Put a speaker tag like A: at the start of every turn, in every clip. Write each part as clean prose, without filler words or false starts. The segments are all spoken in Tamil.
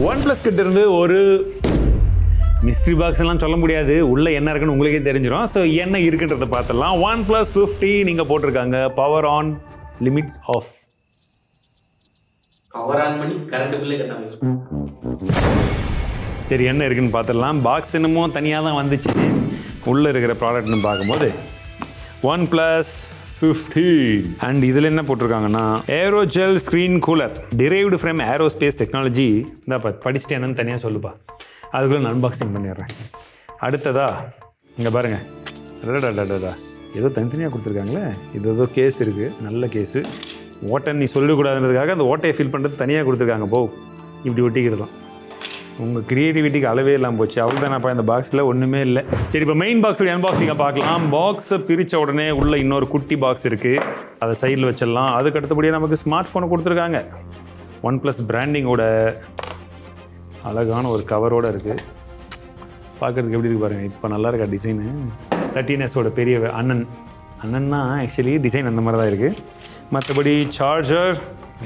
A: OnePlus கிட்ட இருந்து ஒரு மிஸ்ட்ரி பாக்ஸ் எல்லாம் சொல்ல முடியாது, உள்ள என்ன இருக்குன்னு உங்களுக்கே தெரிஞ்சிடும். ஸோ என்ன இருக்குன்றதை பார்த்துடலாம். OnePlus 50 நீங்கள் போட்டிருக்காங்க power on limits off.
B: Power on பண்ணி கரண்ட் பில்லே கட்டாம.
A: சரி, என்ன இருக்குன்னு பார்த்துடலாம். பாக்ஸ் என்னமோ தனியாக தான் வந்துச்சு. உள்ளே இருக்கிற ப்ராடக்ட்னு பார்க்கும்போது OnePlus 50 அண்ட் இதில் என்ன போட்டிருக்காங்கன்னா aerogel screen cooler derived from aerospace technology. இந்த படிச்சுட்டு என்னன்னு தனியாக சொல்லுப்பா, அதுக்குள்ளே நான் அன்பாக்சிங் பண்ணிடுறேன். அடுத்ததா இங்கே பாருங்கள், ஏதோ தனித்தனியாக கொடுத்துருக்காங்களே. இது ஏதோ கேஸ் இருக்குது, நல்ல கேஸு. ஓட்டை நீ சொல்லக்கூடாதுன்றதுக்காக அந்த ஓட்டையை ஃபில் பண்ணுறது தனியாக கொடுத்துருக்காங்க. இப்படி ஒட்டிக்கிறது தான். உங்கள் க்ரியேட்டிவிட்டிக்கு அளவே இல்லாமல் போச்சு. அவ்வளோ தானப்பா, இந்த பாக்ஸில் ஒன்றுமே இல்லை. சரி, இப்போ மெயின் பாக்ஸோட அன்பாக்சிங்கை பார்க்கலாம். பாக்ஸை பிரித்த உடனே உள்ள இன்னொரு குட்டி பாக்ஸ் இருக்குது, அதை சைடில் வச்சிடலாம். அதுக்கு அடுத்தபடியாக நமக்கு ஸ்மார்ட் ஃபோனை கொடுத்துருக்காங்க. OnePlus பிராண்டிங்கோட அழகான ஒரு கவரோடு இருக்குது. பார்க்குறதுக்கு எப்படி இருக்குது பாருங்கள். இப்போ நல்லா இருக்கா டிசைனு. 13S பெரிய அண்ணன்னா ஆக்சுவலி டிசைன் அந்த மாதிரி தான் இருக்குது. மற்றபடி சார்ஜர்,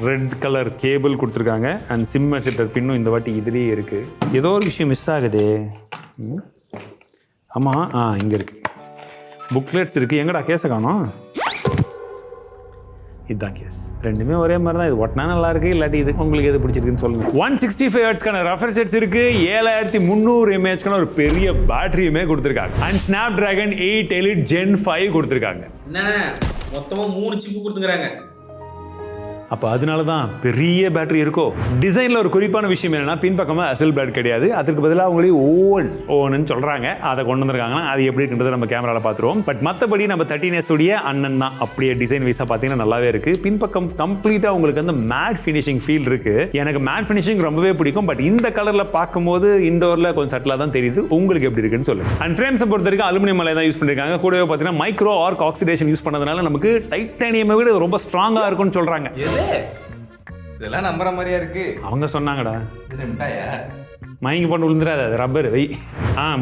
A: ரெட் கலர் கேபிள் கொடுத்துருக்காங்க அண்ட் சிம் அட்ஜஸ்டர் பின்னும் இந்த வாட்டி இதுலேயே இருக்குது. ஏதோ ஒரு விஷயம் மிஸ் ஆகுது. ஆமாம், இங்கே இருக்குது. புக்லெட்ஸ் இருக்குது. எங்கடா கேஸை காணோம்? இதுதான் கேஸ். ரெண்டுமே ஒரே மாதிரி தான். இது ஒட்டினா நல்லா இருக்குது, இல்லாட்டி இது உங்களுக்கு எது பிடிச்சிருக்குன்னு சொல்லுங்கள். 165 Hzக்கான ரெஃப்ரெஷ் ரேட்ஸ் இருக்குது. 7300 mAhக்கான ஒரு பெரிய பேட்டரியுமே கொடுத்துருக்காங்க. அண்ட் Snapdragon 8 Elite Gen 5 கொடுத்துருக்காங்க.
B: என்ன மொத்தமாக 3 சிப்பு கொடுத்துக்கிறாங்க.
A: அப்போ அதனால தான் பெரிய பேட்டரி இருக்கோ. டிசைனில் ஒரு குறிப்பான விஷயம் என்னென்னா, பின்பக்கமாக அசல் பேட் கிடையாது. அதுக்கு பதிலாக அவங்களே ஓன்னு சொல்கிறாங்க. அதை கொண்டு வந்திருக்காங்கன்னா அது எப்படி இருக்குன்றதை நம்ம கேமராவில் பார்த்துருவோம். பட் மற்றபடி நம்ம 13S உடைய அண்ணன் தான். அப்படியே டிசைன் வைஸாக பார்த்தீங்கன்னா நல்லாவே இருக்குது. பின்பக்கம் கம்ப்ளீட்டாக உங்களுக்கு அந்த மேட் ஃபினிஷிங் ஃபீல் இருக்குது. எனக்கு மேட் ஃபினிஷிங் ரொம்பவே பிடிக்கும். பட் இந்த கலரில் பார்க்கும்போது இண்டோரில் கொஞ்சம் சட்டிலாக தான் தெரியுது. உங்களுக்கு எப்படி இருக்குன்னு சொல்லுங்கள். அண்ட் ஃப்ரேம்ஸை பொறுத்த வரைக்கும் அலுமினியம் மலை தான் யூஸ் பண்ணியிருக்காங்க. கூடவே பார்த்தீங்கன்னா மைக்ரோ ஆர்க் ஆக்சிடேஷன் யூஸ் பண்ணதுனால நமக்கு டைட்டானியமை விட ரொம்ப ஸ்ட்ராங்காக இருக்கும்னு சொல்கிறாங்க.
C: இதெல்லாம் நம்புற மாதிரியா இருக்கு.
A: அவங்க சொன்னாங்கடா, மயங்கி போட்டு விழுந்துடாது, அது ரப்பர் வை.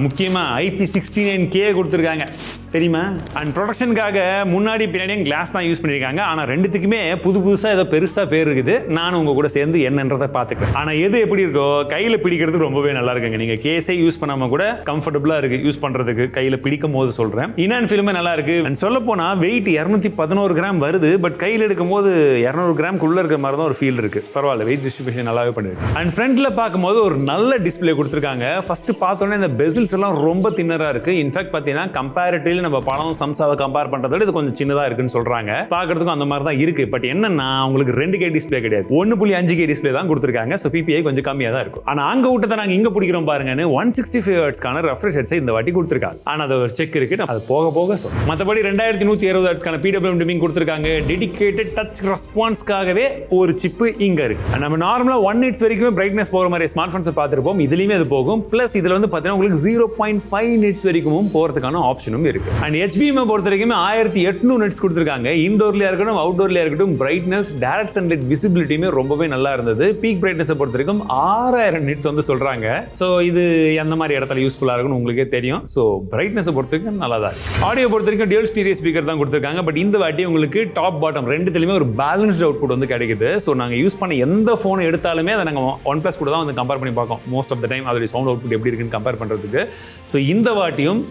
A: முக்கியமாக IP69K கொடுத்துருக்காங்க தெரியுமா. அண்ட் ப்ரொடக்ஷனுக்காக முன்னாடி பின்னாடியும் கிளாஸ் தான் யூஸ் பண்ணியிருக்காங்க. ஆனால் ரெண்டுத்துக்குமே புதுசாக ஏதோ பெருசாக பேர் இருக்குது. நானும் உங்கள் கூட சேர்ந்து என்னன்றதை பார்த்துக்கிறேன். ஆனால் எது எப்படி இருக்கோ கையில் பிடிக்கிறதுக்கு ரொம்பவே நல்லா இருக்குங்க. நீங்கள் கேஸே யூஸ் பண்ணாமல் கூட கம்ஃபர்டபுளாக இருக்குது யூஸ் பண்ணுறதுக்கு. கையில் பிடிக்கும் போது சொல்கிறேன். இன்னான் ஃபில்மே நல்லா இருக்குது. அண்ட் சொல்ல போனால் வெயிட் 211 கிராம் வருது. பட் கையில் எடுக்கும் போது 200 கிராம்க்குள்ளே இருக்கிற மாதிரி தான் ஒரு ஃபீல் இருக்குது. பரவாயில்ல, வெயிட் டிஸ்ட்ரிபியூஷன் நல்லாவே பண்ணிருக்கு. அண்ட் ஃப்ரண்ட்டில் பார்க்கும்போது ஒரு நல்ல டிஸ்பிளே கொடுத்துருக்காங்க. ஃபர்ஸ்ட் பார்த்தோன்னே இந்த பெசில்ஸ் எல்லாம் ரொம்ப தின்னராக இருக்கு. இன்ஃபேக்ட் பார்த்தீங்கன்னா கம்பேரிட்டிவ்லி நம்ம படம் சம்சாவை கம்பேர் பண்ணுறதோட இது கொஞ்சம் சின்னதாக இருக்குன்னு சொல்றாங்க. பார்க்கறதுக்கும் அந்த மாதிரி தான் இருக்கு. பட் என்னன்னா உங்களுக்கு 2K டிஸ்பிளே கிடையாது, 1.5K டிஸ்பிளே தான் கொடுத்துருக்காங்க. ஸோ PPI கொஞ்சம் கம்மியாக தான் இருக்கும். ஆனால் அங்கே விட்டதை நாங்கள் இங்கே பிடிக்கிறோம் பாருங்கன்னு 165 Hzக்கான ரெஃப்ரெஷ் ரேட்ஸை இந்த வாட்டி கொடுத்துருக்காங்க. ஆனால் அது ஒரு செக் இருக்கு, அது போக போக சொல்லும். மற்றபடி 2120 Hzக்கான PWM டிமிங் கொடுத்துருக்காங்க. டெடிகேட்டட் டச் ரெஸ்பான்ஸ்க்காகவே ஒரு சிப்பு இங்கே இருக்கு. நம்ம நார்மலாக 1 nits வரைக்கும் பிரைட்னஸ் போகிற மாதிரி ஸ்மார்ட் ஃபோன்ஸை பார்த்துருப்போம். இதுலேயுமே அது போகும். பிளஸ் இதில் வந்து பார்த்தீங்கன்னா உங்களுக்கு 0.5 nits வரைக்கும் போகிறதுக்கான ஆப்ஷனும் இருக்கு. அண்ட் HBM பொறுத்த வரைக்கும் 1800 nits கொடுத்துருக்காங்க. இன்டோர்லயா இருக்கட்டும் அவுட்டோர்லயா இருக்கட்டும் பிரைட்னஸ், டைரக்ட் சன்லைட் விசிபிலிட்டியுமே ரொம்பவே நல்லா இருந்தது. பீக் பிரைட்னஸ் பொறுத்த வரைக்கும் 6000 nits வந்து சொல்றாங்க. ஸோ இது எந்த மாதிரி இடத்துல யூஸ்ஃபுல்லாக இருக்குன்னு உங்களுக்கே தெரியும். ஸோ பிரைட்னஸ் பொறுத்த வரைக்கும் நல்லா தான் இருக்கு. ஆடியோ பொறுத்த வரைக்கும் டியூல் ஸ்டீரியோ ஸ்பீக்கர் தான் கொடுத்துருக்காங்க. பட் இந்த வாட்டி உங்களுக்கு டாப் பாட்டம் ரெண்டுத்துலையுமே ஒரு பேலன்ஸ்ட் அவுட்புட் வந்து கிடைக்குது. ஸோ நாங்கள் யூஸ் பண்ண எந்த ஃபோன் எடுத்தாலுமே அதை நாங்கள் OnePlus கூட தான் வந்து கம்பேர் பண்ணி பார்ப்போம். மோஸ்ட் ஆஃப் த டைம் அதோட சவுண்ட் அவுட்புட் எப்படி இருக்குன்னு கம்பேர் பண்ணுறதுக்கு. ஸோ இந்த வாட்டியும்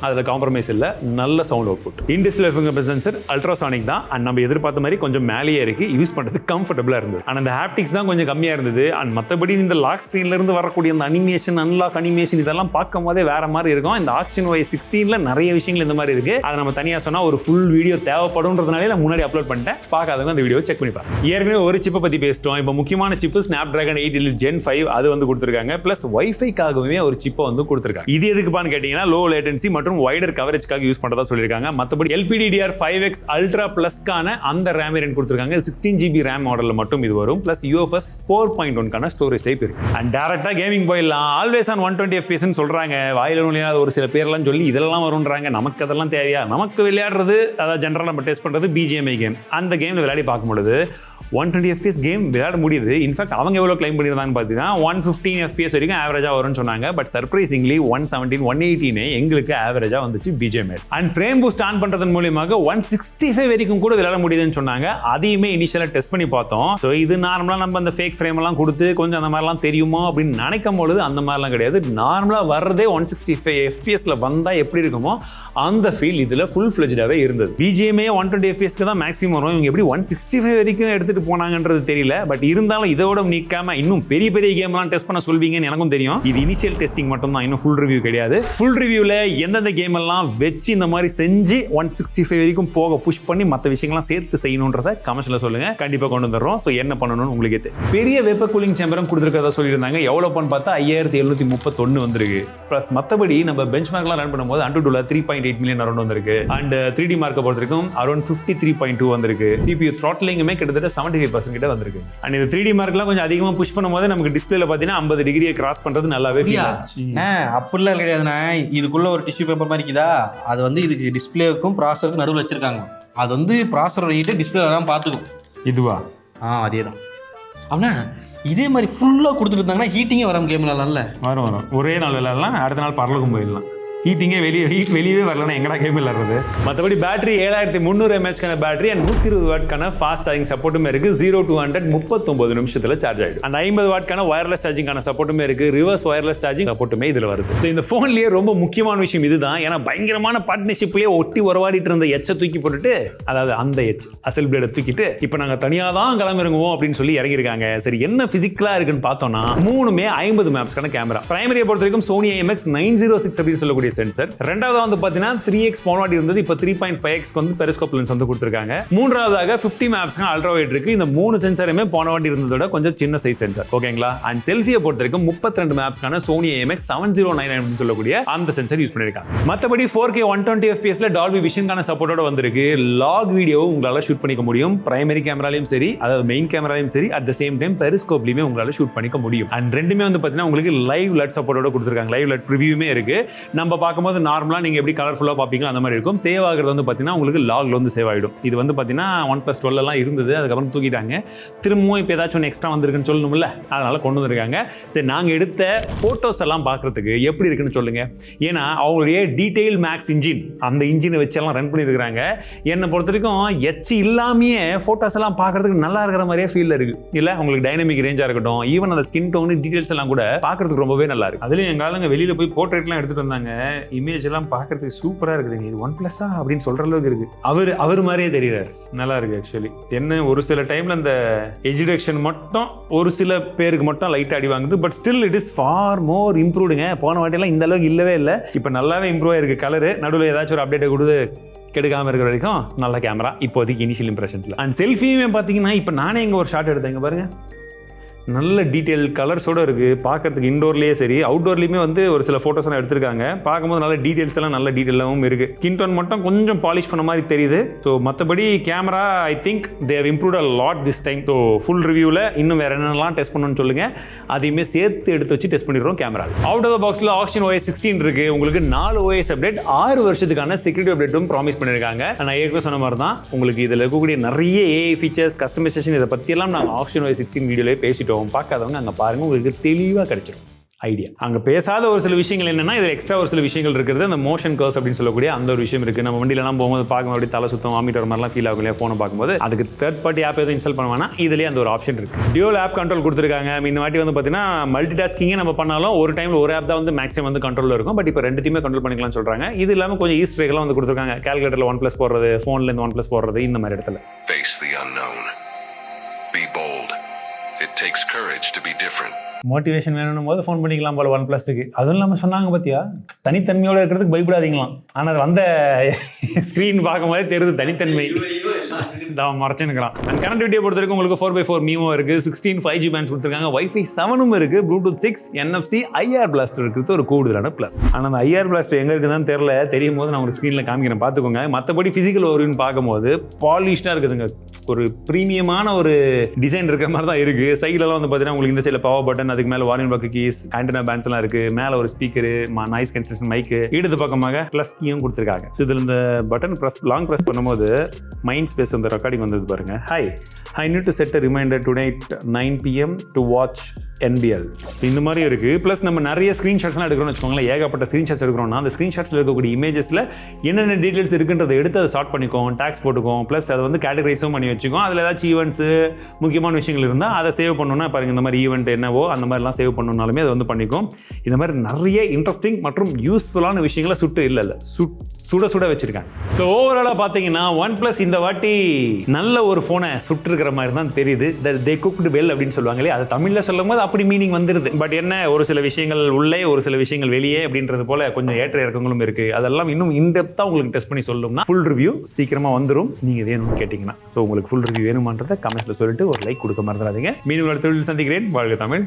A: அதில் காம்ப்ரமைஸ் இல்லை, நல்ல sound output. In-display finger sensor ultrasonic தான். அண்ட் நம்ம எதிர்பார்த்த மாதிரி கொஞ்சம் மேலேயே இருக்கு, யூஸ் பண்ணுறதுக்கு கம்ஃபர்டபுளாக இருந்தது. ஆனால் அந்த ஹாப்டிக்ஸ் தான் கொஞ்சம் கம்மியாக இருந்தது. அண்ட் மற்றபடி இந்த லாக் ஸ்க்ரீன்லேருந்து வரக்கூடிய அந்த அனிமேஷன், அன்லாக் அனிமேஷன் இதெல்லாம் பார்க்கும் போதே வேற மாதிரி இருக்கும். இந்த ஆக்ஷன் OS 16ல நிறைய விஷயங்கள் இந்த மாதிரி இருக்கு. அதை நம்ம தனியாக சொன்னால் ஒரு ஃபுல் வீடியோ தேவைப்படும்ன்றதுனாலே நான் முன்னாடி அப்லோட் பண்ணிட்டேன். பார்க்காதவங்க அந்த வீடியோ செக் பண்ணி பாருங்க. ஏற்கனவே ஒரு சிப்பை பற்றி பேசிட்டோம். இப்போ முக்கியமான சிப்பு Snapdragon 8 Elite Gen 5 அது வந்து கொடுத்துருக்காங்க. பிளஸ் வைஃபைக்காகவே ஒரு சிப்பை வந்து கொடுத்துருக்காங்க. இது எதுக்குப்பான்னு கேட்டீங்கன்னா லோ லேட்டன்சி மற்றும் வைடர் கவரேஜ் யூஸ் பண்றதா சொல்லிருக்காங்க. மத்தபடி LPDDR5X Ultra Plus-கான அந்த RAM வேரியன்ட் கொடுத்திருக்காங்க. 16GB RAM மாடல்ல மட்டும் இது வரும். பிளஸ் UFS 4.1 ஸ்டோரேஜ் டைப் இருக்கு. அண்ட் டைரக்டா கேமிங் போயிடலாம். ஆல்வேஸ் ஆன் 120 FPS ன்னு சொல்றாங்க. வாயில நுழையாத ஒரு சில பேர்லாம் சொல்லி இதெல்லாம் வரும்ன்றாங்க. நமக்கு அதெல்லாம் தேவையா? நமக்கு விளையாடுறது, அதாவது ஜெனரலா நம்ம டெஸ்ட் பண்றது BGMI கேம். அந்த கேம்ல விளையாடி பார்க்கும்போது 120 FPS கேம் விளையாட முடியுது. இன்ஃபேக்ட் அவங்க எவ்வளோ கிளைம் பண்ணியிருந்தாங்கன்னு பார்த்தீங்கன்னா 115 FPS வரைக்கும் ஆவரேஜாக வரும்னு சொன்னாங்க. பட் சர்ப்ரைசிங்லி 117 118 எங்களுக்கு ஆவரேஜாக வந்துச்சு பிஜிஎம்எல். அண்ட் ஃப்ரேம் பூஸ்ட் ஆன் பண்ணுறதன் மூலியமாக 165 வரைக்கும் கூட விளையாட முடியுதுன்னு சொன்னாங்க. அதையுமே இனிஷியலாக டெஸ்ட் பண்ணி பார்த்தோம். ஸோ இது நார்மலாக நம்ம அந்த ஃபேக் ஃப்ரேம் எல்லாம் கொடுத்து கொஞ்சம் அந்த மாதிரிலாம் தெரியுமோ அப்படின்னு நினைக்கும் பொழுது அந்த மாதிரிலாம் கிடையாது. நார்மலாக வர்றதே 165 FPSல வந்தால் எப்படி இருக்குமோ அந்த ஃபீல் இதில் ஃபுல் ஃப்ளெஜ்டாகவே இருந்தது. பிஜிஎம்ஏ 120 FPSக்கு தான் மேக்ஸிமம் வரும். இவங்க எப்படி 165 வரைக்கும் எடுத்துட்டு போனாங்கன்றது தெரியல. பட் இருந்தாலும் இதோட நிற்காம இன்னும் பெரிய பெரிய கேம்லாம் டெஸ்ட் பண்ண சொல்வீங்கன்னு எனக்கும் தெரியும். இது இனிஷியல் டெஸ்டிங் மட்டும் தான், இன்னும் ஃபுல் ரிவ்யூ கிடையாது. ஃபுல் ரிவ்யூவில் எந்தெந்த கேம் எல்லாம் வச்சு இந்த மாதிரி செஞ்சு 165 வரைக்கும் போக புஷ் பண்ணி மற்ற விஷயங்கள்லாம் சேர்த்து செய்யணுன்றதை கமெண்ட்ஸில் சொல்லுங்க. கண்டிப்பாக கொண்டு வந்துடுறோம். ஸோ என்ன பண்ணணும்னு உங்களுக்கு தெரியும். பெரிய வெப்ப கூலிங் சேம்பரும் கொடுத்துருக்கதா சொல்லியிருந்தாங்க. எவ்வளோ பண்ணு பார்த்தா 5731 வந்திருக்கு. ப்ளஸ் மற்றபடி நம்ம பெஞ்ச் மார்க்லாம் ரன் பண்ணும்போது AnTuTu 3.8 மில்லியன் அரௌண்ட் வந்திருக்கு. அண்ட் 3D மார்க்கை பொறுத்த வரைக்கும் அரௌண்ட் 53.2 வந்திருக்கு. CPU த்ராட்லிங்குமே கிட்டத்தட்ட 75% கிட்ட வந்திருக்கு. அண்ட் இந்த 3D மார்க்லாம் கொஞ்சம் அதிகமாக புஷ் பண்ணும்போது நமக்கு டிஸ்பிளேல பார்த்தீங்கன்னா 50 டிகிரியை கிராஸ் பண்ணுறது நல்லாவே ஃபீல் ஆச்சு.
B: அப்படிலாம் கிடையாதுண்ணா. இதுக்குள்ள ஒரு டிஷ்யூ பேப்பர் மாதிரி இருக்குதா, அது வந்து இதுக்கு டிஸ்பிளேவுக்கும் ப்ராசருக்கும் நடுவில் வச்சிருக்காங்க. அது வந்து ப்ராசரோட ஹீட்டை டிஸ்பிளே வராமல் பார்த்துக்கும்.
A: இதுவா?
B: அதே தான். அப்படின்னா இதே மாதிரி ஃபுல்லாக கொடுத்துட்டு இருந்தாங்கன்னா ஹீட்டிங்கே வராமல் கேம் விளாட்லாம்ல.
A: வரும். ஒரே நாள் விளையாடலாம், அடுத்த நாள் பரலோகம் போயிடலாம். ஹீட்டிங்கே வெளியவே வரலன்னா எங்கடா கேம் விளையாடுறது. மற்றபடி பேட்டரி 7300 mAh பேட்டரி அண்ட் 120 வாட்க்கான ஃபாஸ்ட் சார்ஜிங் சப்போர்ட்டுமே இருக்கு. 0 to 100 39 நிமிஷத்தில் சார்ஜ் ஆகிடும். அந்த 50 வாட்க்கான வயர்லெஸ் சார்ஜிங்கான சப்போர்ட்டுமே இருக்கு. ரிவர்ஸ் வயர்லெஸ் சார்ஜிங் சப்போர்ட்டுமே இதில் வருது. ஸோ இந்த ஃபோன்லேயே ரொம்ப முக்கியமான விஷயம் இதுதான். ஏன்னா பயங்கரமான பார்ட்னர்ஷிப்லேயே ஒட்டி உறவாடிட்டு இருந்த எச்சை தூக்கி போட்டுட்டு, அதாவது அந்த எச் அசல் பிளேடை தூக்கிட்டு இப்போ நாங்கள் தனியாக தான் கிளம்பிருங்குவோம் அப்படின்னு சொல்லி இறங்கியிருக்காங்க. சரி, என்ன பிசிக்கலா இருக்குன்னு பார்த்தோம்னா மூணுமே 50 மேப்ஸ்க்கான கேமரா. பிரைமரியை பொறுத்த வரைக்கும் Sony IMX 906 அப்படின்னு சொல்லக்கூடிய சென்சர். ரெண்டாவது வந்து பாத்தீங்கன்னா 3x மோனோவாட் இருந்தது, இப்போ 3.5x வந்து பெரிஸ்கோப் லென்ஸ் வந்து கொடுத்திருக்காங்க. மூன்றாவதாக 50 மேப்ஸ்க்கான அல்ட்ரா வைட் இருக்கு. இந்த மூணு சென்சாருமே மோனோவாட் இருந்ததோட கொஞ்சம் சின்ன சைஸ் சென்சார். ஓகேங்களா? அண்ட் செல்ஃபியை பொறுத்த வரைக்கும் 32 மேப்ஸ்க்கான Sony IMX 709 அப்படின்னு சொல்லக்கூடிய அந்த சென்சார் யூஸ் பண்ணிருக்காங்க. மற்றபடி 4K 120 FPSல டால்பி விஷன்கான சப்போர்ட்டோட வந்திருக்கு. லாக் வீடியோ உங்களால ஷூட் பண்ணிக்க முடியும். பிரைமரி கேமராலையும் சரி, அதாவது மெயின் கேமராலையும் சரி, அட் த சேம் டைம் பெரிஸ்கோப்லயுமே உங்களால ஷூட் பண்ணிக்க முடியும். அண்ட் ரெண்டுமே வந்து பாத்தீங்கன்னா உங்களுக்கு லைவ் லட் சப்போர்ட்டோட கொடுத்திருக்காங்க. லைவ் லட் ப்ரிவியூமே இருக்கு. நம்ம பார்க்கும்போது நார்மலா நீங்க எப்படி கலர்ஃபுல்லா பாப்பீங்க அந்த மாதிரி இருக்கும். சேவ் ஆகிறது வந்து பாத்தீங்கன்னா உங்களுக்கு லாக்ல வந்து சேவ் ஆயிடும். இது வந்து பாத்தீங்கன்னா OnePlus 12 எல்லாம் இருந்தது, அதுக்கப்புறம் தூக்கிட்டாங்க. திரும்பவும் இப்போ ஏதாச்சும் எக்ஸ்ட்ரா வந்திருக்குன்னு சொல்லணும்ல, அதனால கொண்டு வந்திருக்காங்க. சரி, நாங்க எடுத்த போட்டோஸ் எல்லாம் பார்க்கறதுக்கு எப்படி இருக்குன்னு சொல்லுங்க. ஏன்னா அவங்களுடைய டீடைல் மேக்ஸ் இன்ஜின், அந்த இன்ஜினை வச்சு எல்லாம் ரன் பண்ணியிருக்காங்க. என்னை பொறுத்த வரைக்கும் எச் இல்லாமையே போட்டோஸ் எல்லாம் பார்க்கறதுக்கு நல்லா இருக்கிற மாதிரியே ஃபீல் இருக்கு. இல்ல உங்களுக்கு டைனமிக் ரேஞ்சா இருக்கட்டும், ஈவன் அந்த ஸ்கின் டோன் டீடைல்ஸ் எல்லாம் கூட பார்க்கறதுக்கு ரொம்பவே நல்லா இருக்கு. அதுலயும் எங்க ஆளுங்க வெளியில போய் போர்ட்ரேட்லாம் எடுத்துட்டு வந்தாங்க. இமேஜ் எல்லாம் பார்க்கறதுக்கு சூப்பரா இருக்குதுங்க. இது OnePlus அப்படின்னு சொல்ற அளவுக்கு இருக்கு. அவர் மாதிரியே தெரியுறாரு. நல்லா இருக்கு. ஆக்சுவலி என்ன ஒரு சில டைம்ல அந்த எட்ஜ் டிடெக்ஷன் மட்டும் ஒரு சில பேருக்கு மட்டும் லைட் அடி வாங்குது. But still it is far more இம்ப்ரூவ்டுங்க. போன வாட்டியெல்லாம் இந்த அளவுக்கு இல்லவே இல்லை. இப்போ நல்லாவே இம்ப்ரூவ் ஆயிருக்கு. கலரு நடுவில் ஏதாச்சும் ஒரு அப்டேட்டை கொடுத்து கெடுக்காம இருக்கிற வரைக்கும் நல்ல கேமரா இப்போதைக்கு இனிஷியல் இம்ப்ரெஷன்ல. அண்ட் செல்ஃபியுமே பார்த்தீங்கன்னா இப்போ நானே இங்கே ஒரு ஷாட் எடுத்தேங்க பாருங்க. நல்ல டீட்டெயில் கலர்ஸோடு இருக்குது. பார்க்கறதுக்கு இன்டோர்லேயே சரி அவுட்டோர்லேயுமே வந்து ஒரு சில ஃபோட்டோஸ் எல்லாம் எடுத்திருக்காங்க. பார்க்கும்போது நல்ல டீட்டெயில்ஸ் எல்லாம் நல்ல டீட்டெயிலாகவும் இருக்குது. ஸ்கின் டோன் மட்டும் கொஞ்சம் பாலிஷ் பண்ண மாதிரி தெரியுது. ஸோ மற்றபடி camera I think they have improved a lot this time. So full ரிவ்யூவில் இன்னும் வேறு என்னென்னலாம் டெஸ்ட் பண்ணணும்னு சொல்லுங்கள். அதையுமே சேர்த்து எடுத்து வச்சு டெஸ்ட் பண்ணிடுறோம் கேமரா. அவுட் ஆஃப் த பாக்ஸில் ஆக்ஷன் OS 16 இருக்குது. உங்களுக்கு 4 OS அப்டேட், 6 வருஷத்துக்கான செக்யூரிட்டி அப்டேட்டும் ப்ராமிஸ் பண்ணியிருக்காங்க. நான் ஏற்கனவே சொன்ன மாதிரி தான் உங்களுக்கு இதில் இருக்கக்கூடிய நிறைய AI ஃபீச்சர்ஸ், கஸ்டமைசேஷன், இதை பற்றியெல்லாம் நாங்கள் ஆக்ஷன் OS 16 வீடியோலேயே பேசிட்டோம். பார்க்காதவங்க அங்கே பாருங்க, உங்களுக்கு தெளிவாக கிடைச்சிடும் ஐடியா. அங்கே பேசாத ஒரு சில விஷயங்கள் என்னன்னா, இதில் எக்ஸ்ட்ரா ஒரு சில விஷயங்கள் இருக்குது. அந்த மோஷன் கர்ஸ் அப்படின்னு சொல்லக்கூடிய அந்த ஒரு விஷயம் இருக்குது. நம்ம வண்டியிலலாம் போகும்போது பார்க்கும்போது அப்படி தலை சுத்தம் வாமிட்டு வர மாதிரிலாம் ஃபீல் ஆகும் இல்லையா ஃபோனை பார்க்கும்போது. அதுக்கு தேர்ட் பார்ட்டி ஆப் எதுவும் இன்ஸ்டால் பண்ணுவானா இதுலேயே அந்த ஒரு ஆப்ஷன் இருக்குது. டியூவல் ஆப் கண்ட்ரோல் கொடுத்துருக்காங்க. இந்த வாட்டி வந்து பார்த்தீங்கன்னா மல்டி டாஸ்கிங்கே நம்ம பண்ணாலும் ஒரு டைமில் ஒரு ஆப் தான் வந்து மேக்ஸிமம் வந்து கண்ட்ரோலில் இருக்கும். பட் இப்போ ரெண்டுத்தையுமே கண்ட்ரோல் பண்ணிக்கலாம்னு சொல்கிறாங்க. இது இல்லாமல் கொஞ்சம் ஈஸ்டர் எக்லாம் வந்து கொடுத்துருக்காங்க. கால்குலேட்டரில் OnePlus போடுறது, ஃபோன்லேருந்து OnePlus போடுறது, இந்த மாதிரி இடத்துல.
D: Face the unknown. Be bold. It takes courage to be different.
A: Motivation வேணும் போது ஃபோன் பண்ணிக்கலாம் போல OnePlusக்கு. அதுவும் இல்லாமல் சொன்னாங்க பார்த்தியா, தனித்தன்மையோடு இருக்கிறதுக்கு பயப்படாதீங்களாம். ஆனால் அது வந்த ஸ்க்ரீன் பார்க்கும்போதே தெரியுது தனித்தன்மை மறைச்சுக்கிறான். அண்ட் கனெக்டிவிட்டியை பொறுத்த வரைக்கும் உங்களுக்கு 4x4 மீமோ இருக்குது, 16 5G பேண்ட்ஸ் கொடுத்துருக்காங்க, Wi-Fi 7 இருக்குது, Bluetooth 6, NFC, IR பிளாஸ்டர் இருக்கிறது ஒரு கூடுதலான ப்ளஸ். ஆனால் அந்த IR பிளாஸ்டர் எங்கே இருக்குதுன்னு தெரியல, தெரியும் போது நான் உங்களுக்கு ஸ்க்ரீனில் காமிக்கிறேன் பார்த்துக்கோங்க. மற்றபடி ஃபிசிக்கல் ஓவர்வியூன்னு பார்க்கும்போது பாலிஷ்டாக இருக்குதுங்க. ஒரு ப்ரீமியமான ஒரு டிசைன் இருக்கிற மாதிரி தான் இருக்குது. சைட்லலாம் வந்து பார்த்தீங்கன்னா உங்களுக்கு இந்த சைடில் பவர் பட்டன், அதுக்கு மேலே வால்யூம் பக்கு கீஸ், ஆண்டனா பேண்ட்ஸ் எல்லாம் இருக்குது. மேலே ஒரு ஸ்பீக்கரு, நாய்ஸ் கேன்சலேஷன் மைக்கு, இடது பக்கமாக ப்ளஸ் கீயும் கொடுத்துருக்காங்க. ஸோ இதில் இந்த பட்டன் ப்ரெஸ் லாங் ப்ரெஸ் பண்ணும்போது மைண்ட் ஸ்பேஸ் வந்து ரெக்கார்டிங் வந்தது பாருங்க. Hi, I need to set a reminder today 9 PM to watch NBL. இந்த மாதிரி இருக்குது. ப்ளஸ் நம்ம நிறைய ஸ்க்ரீன்ஷாட்ஸ்லாம் எடுக்கிறோம்னு வச்சுக்கோங்களேன். ஏகப்பட்ட ஸ்க்ரீன்ஷாட்ஸ் எடுக்கிறோம்னா அந்த ஸ்க்ரீன்ஷாட்ஸில் இருக்கக்கூடிய இமேஜஸில் என்னென்ன டீட்டெயில்ஸ் இருக்குன்றதை எடுத்து அதை ஷார்ட் பண்ணிக்கோம், டேக்ஸ் போட்டுக்கோம், ப்ளஸ் அதை வந்து கேட்டகரைஸும் பண்ணி வச்சுக்கோம். அதில் ஏதாச்சும் ஈவெண்ட்ஸு முக்கியமான விஷயங்கள் இருந்தால் அதை சேவ் பண்ணணும்னா பாருங்கள், இந்த மாதிரி ஈவெண்ட் என்னவோ அந்த மாதிரிலாம் சேவ் பண்ணணுன்னாலுமே அதை வந்து பண்ணிக்கும். இந்த மாதிரி நிறைய இன்ட்ரெஸ்டிங் மற்றும் யூஸ்ஃபுல்லான விஷயங்களை சுட சுட வச்சிருக்காங்க. ஸோ ஓவராலாக பார்த்தீங்கன்னா OnePlus இந்த வாட்டி நல்ல ஒரு ஃபோனை சுட்டுருக்கிற மாதிரி தான் தெரியுது. தே குக்டு வெல் அப்படின்னு சொல்லுவாங்களே, அது தமிழில் சொல்லும் போது அப்படி மீனிங் வந்துடுது. பட் என்ன, ஒரு சில விஷயங்கள் உள்ளே ஒரு சில விஷயங்கள் வெளியே அப்படின்றது போல கொஞ்சம் ஏற்ற இறக்கங்களும் இருக்குது. அதெல்லாம் இன்னும் இன்டெப்த்தாக உங்களுக்கு டெஸ்ட் பண்ணி சொல்லணும்னா ஃபுல் ரிவ்யூ சீக்கிரமாக வந்துடும். நீங்கள் வேணும்னு கேட்டிங்கன்னா. ஸோ உங்களுக்கு ஃபுல் ரிவ்யூ வேணுமான்றதை கமெண்ட்ஸில் சொல்லிட்டு ஒரு லைக் கொடுக்க மறந்துடாதீங்க. மீண்டும் அடுத்த வீடியோவில் சந்திக்கிறேன். வாழ்க தமிழ்.